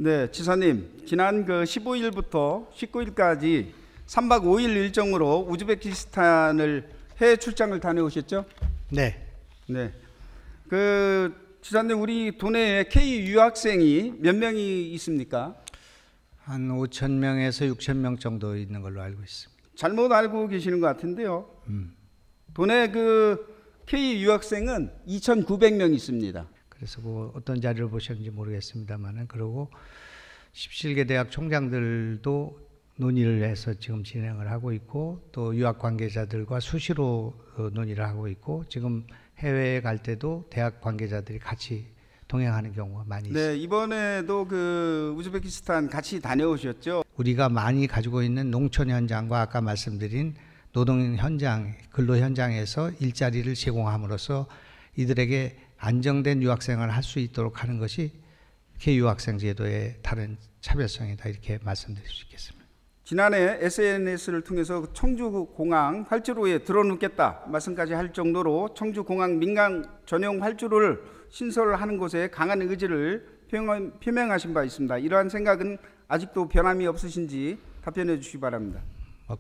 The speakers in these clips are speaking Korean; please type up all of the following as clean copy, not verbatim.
네, 지사님, 지난 그 15일부터 19일까지 3박 5일 일정으로 우즈베키스탄을 해외 출장을 다녀오셨죠? 네. 네. 그 지사님, 우리 도내에 K 유학생이 몇 명이 있습니까? 한 5천 명에서 6천 명 정도 있는 걸로 알고 있습니다. 잘못 알고 계시는 것 같은데요. 도내 그 K 유학생은 2,900명 있습니다. 그래서 뭐 어떤 자료를 보셨는지 모르겠습니다만은, 그리고 17개 대학 총장들도 논의를 해서 지금 진행을 하고 있고, 또 유학 관계자들과 수시로 논의를 하고 있고, 지금 해외에 갈 때도 대학 관계자들이 같이 동행하는 경우가 많이 있습니다. 네, 이번에도 그 우즈베키스탄 같이 다녀오셨죠? 우리가 많이 가지고 있는 농촌 현장과 아까 말씀드린 노동 현장, 근로 현장에서 일자리를 제공함으로써 이들에게 안정된 유학생활을 할 수 있도록 하는 것이 K-유학생 제도의 다른 차별성이다, 이렇게 말씀드릴 수 있겠습니다. 지난해 SNS를 통해서 청주공항 활주로에 들어눕겠다 말씀까지 할 정도로 청주공항 민간 전용 활주로를 신설하는 곳에 강한 의지를 표명하신 바 있습니다. 이러한 생각은 아직도 변함이 없으신지 답변해 주시기 바랍니다.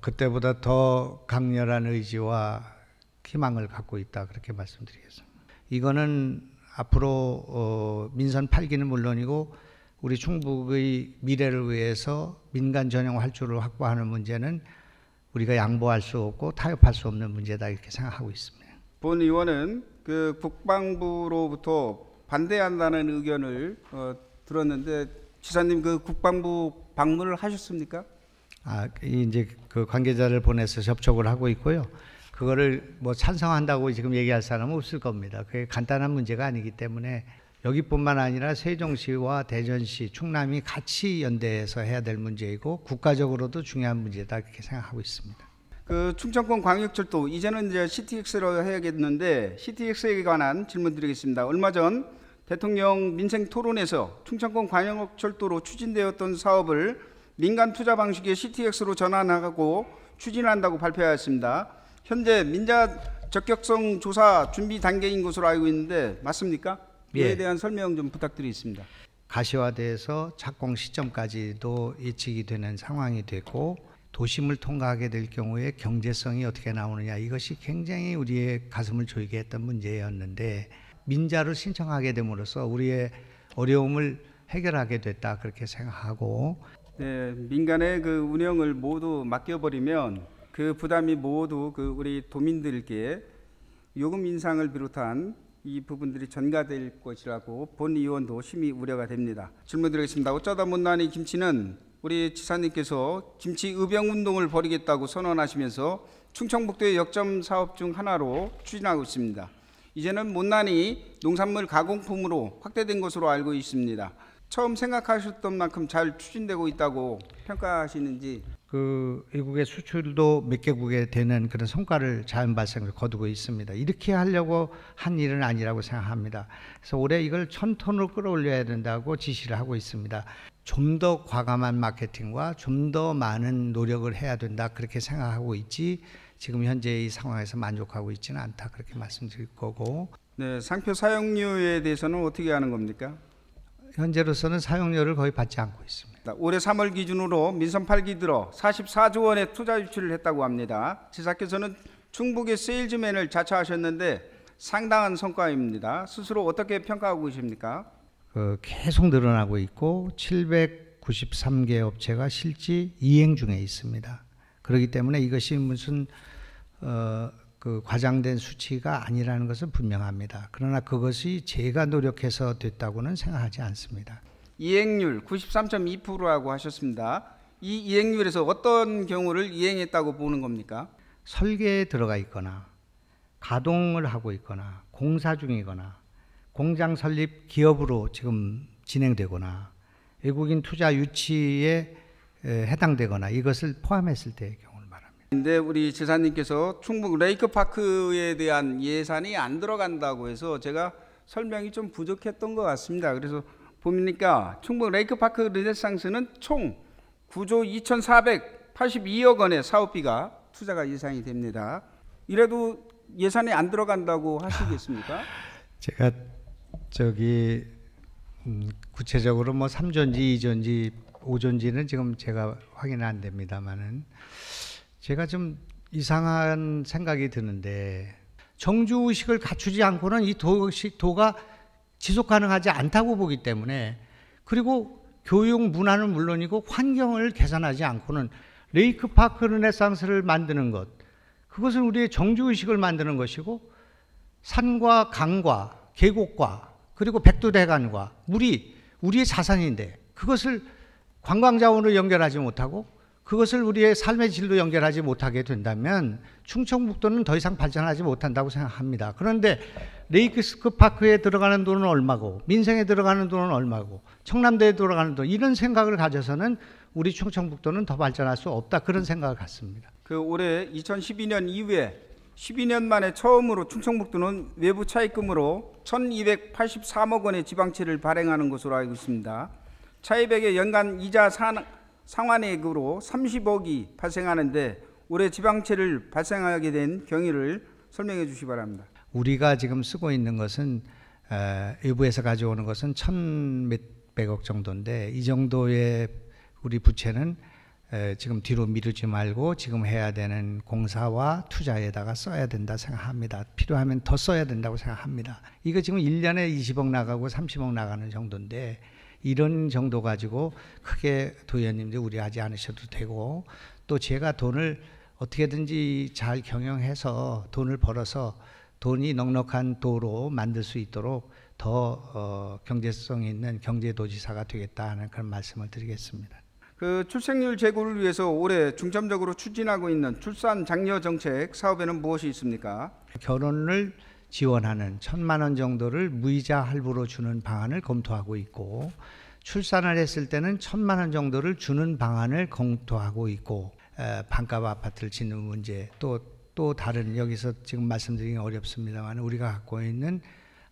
그때보다 더 강렬한 의지와 희망을 갖고 있다, 그렇게 말씀드리겠습니다. 이거는 앞으로 민선 8기는 물론이고 우리 충북의 미래를 위해서 민간 전용 활주로를 확보하는 문제는 우리가 양보할 수 없고 타협할 수 없는 문제다, 이렇게 생각하고 있습니다. 본 의원은 그 국방부로부터 반대한다는 의견을 들었는데, 지사님 그 국방부 방문을 하셨습니까? 이제 그 관계자를 보내서 접촉을 하고 있고요. 그거를 뭐 찬성한다고 지금 얘기할 사람은 없을 겁니다. 그게 간단한 문제가 아니기 때문에 여기뿐만 아니라 세종시와 대전시, 충남이 같이 연대해서 해야 될 문제이고 국가적으로도 중요한 문제다, 이렇게 생각하고 있습니다. 그 충청권 광역철도, 이제는 이제 CTX로 해야겠는데 CTX에 관한 질문 드리겠습니다. 얼마 전 대통령 민생 토론에서 충청권 광역철도로 추진되었던 사업을 민간 투자 방식의 CTX로 전환하고 추진한다고 발표하였습니다. 현재 민자 적격성 조사 준비 단계인 것으로 알고 있는데 맞습니까? 이에 대한 설명 좀 부탁드리겠습니다. 가시화돼서 착공 시점까지도 예측이 되는 상황이 됐고, 도심을 통과하게 될 경우에 경제성이 어떻게 나오느냐, 이것이 굉장히 우리의 가슴을 조이게 했던 문제였는데, 민자를 신청하게 됨으로써 우리의 어려움을 해결하게 됐다, 그렇게 생각하고, 네, 민간의 그 운영을 모두 맡겨버리면 그 부담이 모두 그 우리 도민들께 요금 인상을 비롯한 이 부분들이 전가될 것이라고 본 의원도 심히 우려가 됩니다. 질문 드리겠습니다. 어쩌다 못난이 김치는 우리 지사님께서 김치 의병 운동을 벌이겠다고 선언하시면서 충청북도의 역점 사업 중 하나로 추진하고 있습니다. 이제는 못난이 농산물 가공품으로 확대된 것으로 알고 있습니다. 처음 생각하셨던 만큼 잘 추진되고 있다고 평가하시는지. 그 외국의 수출도 몇 개국에 되는 그런 성과를 자연 발생을 거두고 있습니다. 이렇게 하려고 한 일은 아니라고 생각합니다. 그래서 올해 이걸 1,000톤으로 끌어올려야 된다고 지시를 하고 있습니다. 좀 더 과감한 마케팅과 좀 더 많은 노력을 해야 된다, 그렇게 생각하고 있지, 지금 현재 이 상황에서 만족하고 있지는 않다, 그렇게 말씀드릴 거고. 네, 상표 사용료에 대해서는 어떻게 하는 겁니까? 현재로서는 사용료를 거의 받지 않고 있습니다. 올해 3월 기준으로 민선 8기 들어 44조 원의 투자 유치를 했다고 합니다. 지사께서는 충북의 세일즈맨을 자처하셨는데 상당한 성과입니다. 스스로 어떻게 평가하고 계십니까? 계속 늘어나고 있고 793개 업체가 실제 이행 중에 있습니다. 그렇기 때문에 이것이 무슨 그 과장된 수치가 아니라는 것은 분명합니다. 그러나 그것이 제가 노력해서 됐다고는 생각하지 않습니다. 이행률 93.2%라고 하셨습니다. 이 이행률에서 어떤 경우를 이행했다고 보는 겁니까? 설계에 들어가 있거나 가동을 하고 있거나 공사 중이거나 공장 설립 기업으로 지금 진행되거나 외국인 투자 유치에 해당되거나 이것을 포함했을 때의 경우를 말합니다. 근데 우리 지사님께서 충북 레이크파크에 대한 예산이 안 들어간다고 해서 제가 설명이 좀 부족했던 것 같습니다. 그래서 보니까 충북 레이크파크 르네상스는 총 9조 2,482억 원의 사업비가 투자가 예상이 됩니다. 이래도 예산이 안 들어간다고 하시겠습니까? 제가 구체적으로 뭐 3조인지 2조인지 5조인지는 지금 제가 확인은 안 됩니다만은 제가 좀 이상한 생각이 드는데 정주의식을 갖추지 않고는 이 도가 지속 가능하지 않다고 보기 때문에, 그리고 교육 문화는 물론이고 환경을 개선하지 않고는 레이크파크 르네상스를 만드는 것, 그것은 우리의 정주의식을 만드는 것이고 산과 강과 계곡과 그리고 백두대간과 물이 우리의 자산인데 그것을 관광자원으로 연결하지 못하고 그것을 우리의 삶의 질로 연결하지 못하게 된다면 충청북도는 더 이상 발전하지 못한다고 생각합니다. 그런데 레이크파크에 들어가는 돈은 얼마고 민생에 들어가는 돈은 얼마고 청남대에 들어가는 돈, 이런 생각을 가져서는 우리 충청북도는 더 발전할 수 없다, 그런 생각을 갖습니다. 그 올해 2012년 이후에 12년 만에 처음으로 충청북도는 외부 차입금으로 1,283억 원의 지방채를 발행하는 것으로 알고 있습니다. 차입액의 연간 이자 상환액으로 30억이 발생하는데 올해 지방채를 발생하게 된 경위를 설명해 주시기 바랍니다. 우리가 지금 쓰고 있는 것은 외부에서 가져오는 것은 1,100억 정도인데 이 정도의 우리 부채는 지금 뒤로 미루지 말고 지금 해야 되는 공사와 투자에다가 써야 된다 생각합니다. 필요하면 더 써야 된다고 생각합니다. 이거 지금 1년에 20억 나가고 30억 나가는 정도인데 이런 정도 가지고 크게 도의원님들 우려하지 않으셔도 되고, 또 제가 돈을 어떻게든지 잘 경영해서 돈을 벌어서 돈이 넉넉한 도로 만들 수 있도록 더 경제성 있는 경제도지사가 되겠다 하는 그런 말씀을 드리겠습니다. 그 출생률 제고를 위해서 올해 중점적으로 추진하고 있는 출산 장려 정책 사업에는 무엇이 있습니까? 결혼을 지원하는 1,000만 원 정도를 무이자 할부로 주는 방안을 검토하고 있고, 출산을 했을 때는 1,000만 원 정도를 주는 방안을 검토하고 있고, 반값 아파트를 짓는 문제, 또 다른 여기서 지금 말씀드리기 어렵습니다만 우리가 갖고 있는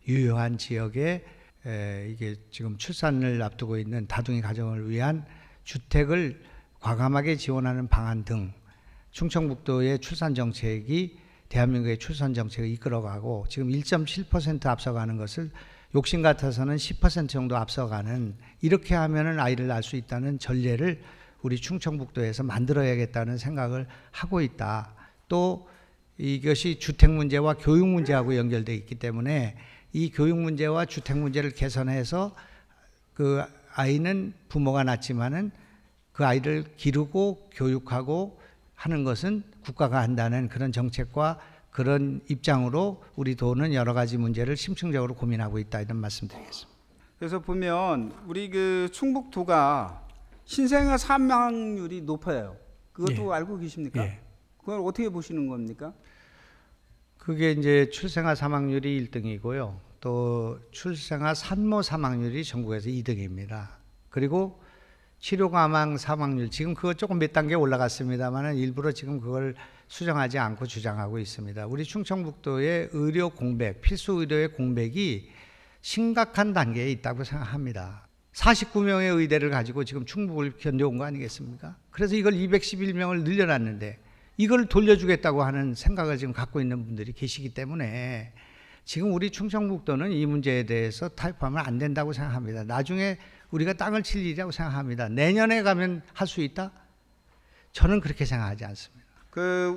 유효한 지역에 이게 지금 출산을 앞두고 있는 다둥이 가정을 위한 주택을 과감하게 지원하는 방안 등 충청북도의 출산 정책이 대한민국의 출산 정책을 이끌어가고 지금 1.7% 앞서가는 것을 욕심 같아서는 10% 정도 앞서가는, 이렇게 하면은 아이를 낳을 수 있다는 전례를 우리 충청북도에서 만들어야겠다는 생각을 하고 있다. 또 이것이 주택 문제와 교육 문제하고 연결되어 있기 때문에 이 교육 문제와 주택 문제를 개선해서 그 아이는 부모가 낳지만은 그 아이를 기르고 교육하고 하는 것은 국가가 한다는 그런 정책과 그런 입장으로 우리 도는 여러 가지 문제를 심층적으로 고민하고 있다, 이런 말씀드리겠습니다. 그래서 보면 우리 그 충북도가 신생아 사망률이 높아요. 그것도 예. 알고 계십니까? 예. 그걸 어떻게 보시는 겁니까? 그게 이제 출생아 사망률이 1등이고요. 또 출생아 산모 사망률이 전국에서 2등입니다. 그리고 치료가망 사망률, 지금 그거 조금 몇 단계 올라갔습니다만 일부러 지금 그걸 수정하지 않고 주장하고 있습니다. 우리 충청북도의 의료 공백, 필수 의료의 공백이 심각한 단계에 있다고 생각합니다. 49명의 의대를 가지고 지금 충북을 견뎌온 거 아니겠습니까? 그래서 이걸 211명을 늘려놨는데 이걸 돌려주겠다고 하는 생각을 지금 갖고 있는 분들이 계시기 때문에 지금 우리 충청북도는 이 문제에 대해서 타협하면 안 된다고 생각합니다. 나중에 우리가 땅을 칠 일이라고 생각합니다. 내년에 가면 할 수 있다? 저는 그렇게 생각하지 않습니다.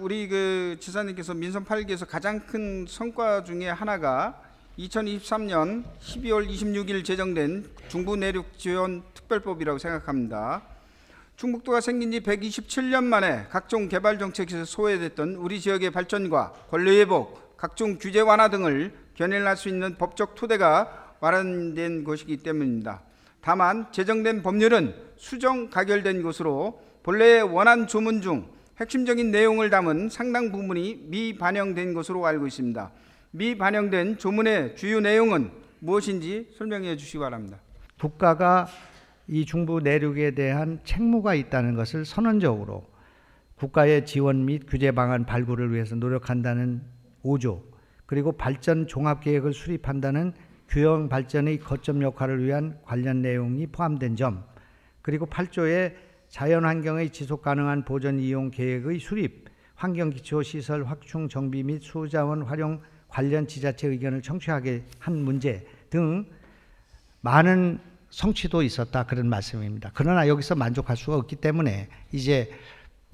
우리 그 지사님께서 민선 8기에서 가장 큰 성과 중에 하나가 2023년 12월 26일 제정된 중부 내륙 지원 특별법이라고 생각합니다. 충북도가 생긴 지 127년 만에 각종 개발 정책에서 소외됐던 우리 지역의 발전과 권리 회복, 각종 규제 완화 등을 견인할 수 있는 법적 토대가 마련된 것이기 때문입니다. 다만 제정된 법률은 수정 가결된 것으로 본래의 원안 조문 중 핵심적인 내용을 담은 상당 부분이 미반영된 것으로 알고 있습니다. 미반영된 조문의 주요 내용은 무엇인지 설명해 주시기 바랍니다. 국가가 이 중부 내륙에 대한 책무가 있다는 것을 선언적으로 국가의 지원 및 규제 방안 발굴을 위해서 노력한다는 5조, 그리고 발전 종합계획을 수립한다는 균형 발전의 거점 역할을 위한 관련 내용이 포함된 점, 그리고 8조의 자연환경의 지속가능한 보전 이용 계획의 수립, 환경기초시설 확충 정비 및 수자원 활용 관련 지자체 의견을 청취하게 한 문제 등 많은 성취도 있었다 그런 말씀입니다. 그러나 여기서 만족할 수가 없기 때문에 이제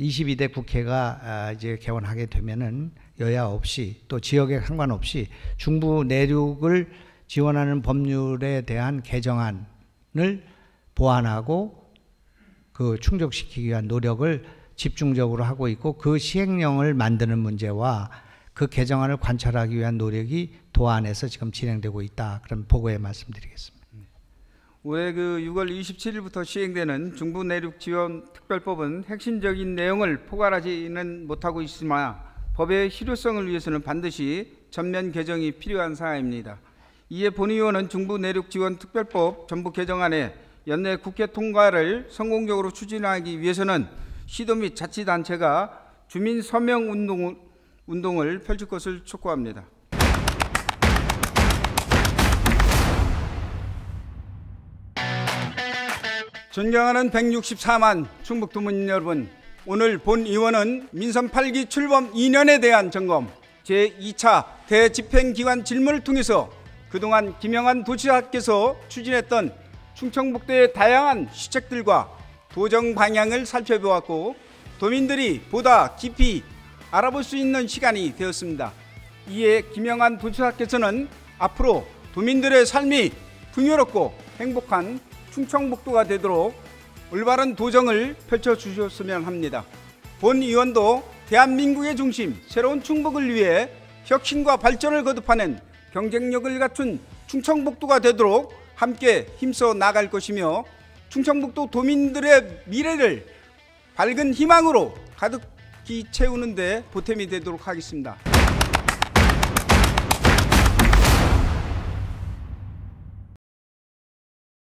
22대 국회가 이제 개원하게 되면은 여야 없이 또 지역에 상관없이 중부 내륙을 지원하는 법률에 대한 개정안을 보완하고 그 충족시키기 위한 노력을 집중적으로 하고 있고 그 시행령을 만드는 문제와 그 개정안을 관철하기 위한 노력이 도안에서 지금 진행되고 있다. 그런 보고에 말씀드리겠습니다. 올해 그 6월 27일부터 시행되는 중부 내륙 지원 특별법은 핵심적인 내용을 포괄하지는 못하고 있으나 법의 실효성을 위해서는 반드시 전면 개정이 필요한 사항입니다. 이에 본 의원은 중부 내륙 지원 특별법 전부 개정안에 연내 국회 통과를 성공적으로 추진하기 위해서는 시도 및 자치단체가 주민 서명 운동을 펼칠 것을 촉구합니다. 존경하는 164만 충북도민 여러분, 오늘 본 의원은 민선 8기 출범 2년에 대한 점검 제2차 대집행기관 질문을 통해서 그동안 김영환 도지사께서 추진했던 충청북도의 다양한 시책들과 도정 방향을 살펴보았고 도민들이 보다 깊이 알아볼 수 있는 시간이 되었습니다. 이에 김영환 도지사께서는 앞으로 도민들의 삶이 풍요롭고 행복한 충청북도가 되도록 올바른 도정을 펼쳐주셨으면 합니다. 본 의원도 대한민국의 중심, 새로운 충북을 위해 혁신과 발전을 거듭하는 경쟁력을 갖춘 충청북도가 되도록 함께 힘써 나갈 것이며 충청북도 도민들의 미래를 밝은 희망으로 가득히 채우는 데 보탬이 되도록 하겠습니다.